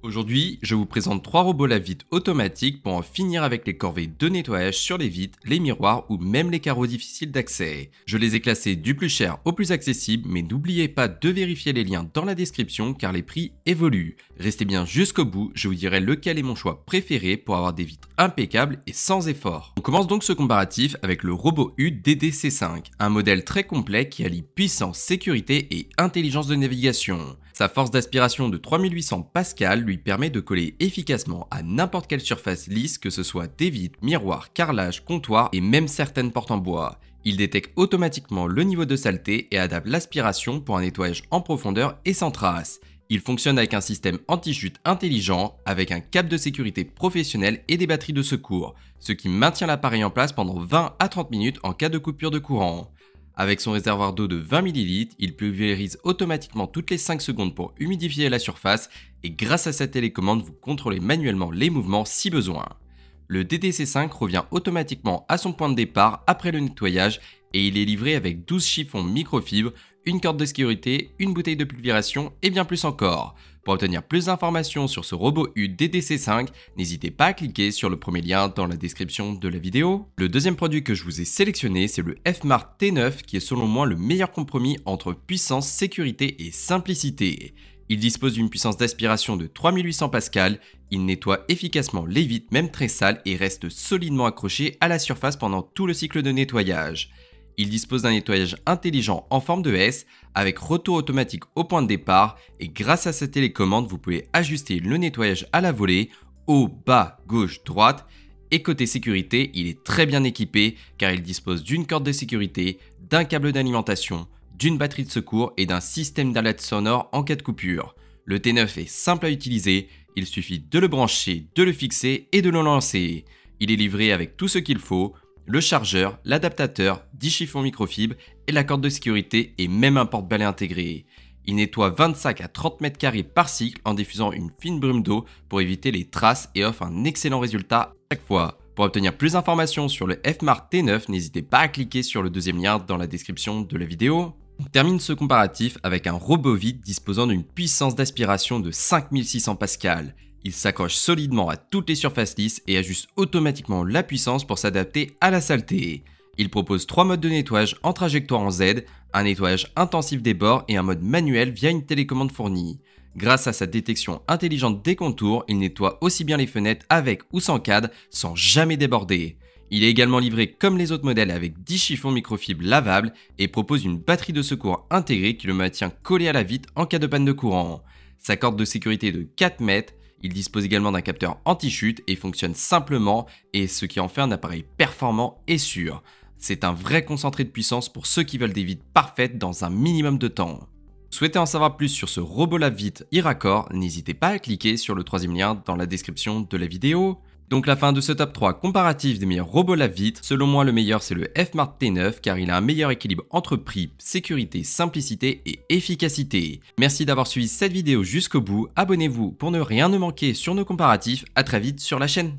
Aujourd'hui, je vous présente 3 robots lave-vitres automatiques pour en finir avec les corvées de nettoyage sur les vitres, les miroirs ou même les carreaux difficiles d'accès. Je les ai classés du plus cher au plus accessible, mais n'oubliez pas de vérifier les liens dans la description car les prix évoluent. Restez bien jusqu'au bout, je vous dirai lequel est mon choix préféré pour avoir des vitres impeccables et sans effort. On commence donc ce comparatif avec le RoboHue DDC5, un modèle très complet qui allie puissance, sécurité et intelligence de navigation. Sa force d'aspiration de 3800 pascal lui permet de coller efficacement à n'importe quelle surface lisse, que ce soit des vitres, miroirs, carrelages, comptoirs et même certaines portes en bois. Il détecte automatiquement le niveau de saleté et adapte l'aspiration pour un nettoyage en profondeur et sans trace. Il fonctionne avec un système anti-chute intelligent, avec un câble de sécurité professionnel et des batteries de secours, ce qui maintient l'appareil en place pendant 20 à 30 minutes en cas de coupure de courant. Avec son réservoir d'eau de 20 ml, il pulvérise automatiquement toutes les 5 secondes pour humidifier la surface et grâce à sa télécommande, vous contrôlez manuellement les mouvements si besoin. Le DDC5 revient automatiquement à son point de départ après le nettoyage et il est livré avec 12 chiffons microfibres, une corde de sécurité, une bouteille de pulvérisation et bien plus encore. Pour obtenir plus d'informations sur ce RoboHue DDC5, n'hésitez pas à cliquer sur le premier lien dans la description de la vidéo. Le deuxième produit que je vous ai sélectionné, c'est le Fmart T9 qui est selon moi le meilleur compromis entre puissance, sécurité et simplicité. Il dispose d'une puissance d'aspiration de 3800 pascal, il nettoie efficacement les vitres même très sales et reste solidement accroché à la surface pendant tout le cycle de nettoyage. Il dispose d'un nettoyage intelligent en forme de S avec retour automatique au point de départ et grâce à sa télécommande, vous pouvez ajuster le nettoyage à la volée, haut, bas, gauche, droite. Et côté sécurité, il est très bien équipé car il dispose d'une corde de sécurité, d'un câble d'alimentation, d'une batterie de secours et d'un système d'alerte sonore en cas de coupure. Le T9 est simple à utiliser, il suffit de le brancher, de le fixer et de le lancer. Il est livré avec tout ce qu'il faut. Le chargeur, l'adaptateur, 10 chiffons microfibres et la corde de sécurité et même un porte-balai intégré. Il nettoie 25 à 30 mètres carrés par cycle en diffusant une fine brume d'eau pour éviter les traces et offre un excellent résultat à chaque fois. Pour obtenir plus d'informations sur le Fmart T9, n'hésitez pas à cliquer sur le deuxième lien dans la description de la vidéo. On termine ce comparatif avec un robot vide disposant d'une puissance d'aspiration de 5600 pascal. Il s'accroche solidement à toutes les surfaces lisses et ajuste automatiquement la puissance pour s'adapter à la saleté. Il propose 3 modes de nettoyage en trajectoire en Z, un nettoyage intensif des bords et un mode manuel via une télécommande fournie. Grâce à sa détection intelligente des contours, il nettoie aussi bien les fenêtres avec ou sans cadre sans jamais déborder. Il est également livré comme les autres modèles avec 10 chiffons microfibres lavables et propose une batterie de secours intégrée qui le maintient collé à la vitre en cas de panne de courant. Sa corde de sécurité est de 4 mètres. Il dispose également d'un capteur anti-chute et fonctionne simplement, et ce qui en fait un appareil performant et sûr. C'est un vrai concentré de puissance pour ceux qui veulent des vitres parfaites dans un minimum de temps. Souhaitez en savoir plus sur ce robot lave-vitre e-raccord, n'hésitez pas à cliquer sur le troisième lien dans la description de la vidéo. Donc la fin de ce top 3 comparatif des meilleurs robots lave-vitres. Selon moi le meilleur c'est le Fmart T9 car il a un meilleur équilibre entre prix, sécurité, simplicité et efficacité. Merci d'avoir suivi cette vidéo jusqu'au bout, abonnez-vous pour ne rien manquer sur nos comparatifs, à très vite sur la chaîne.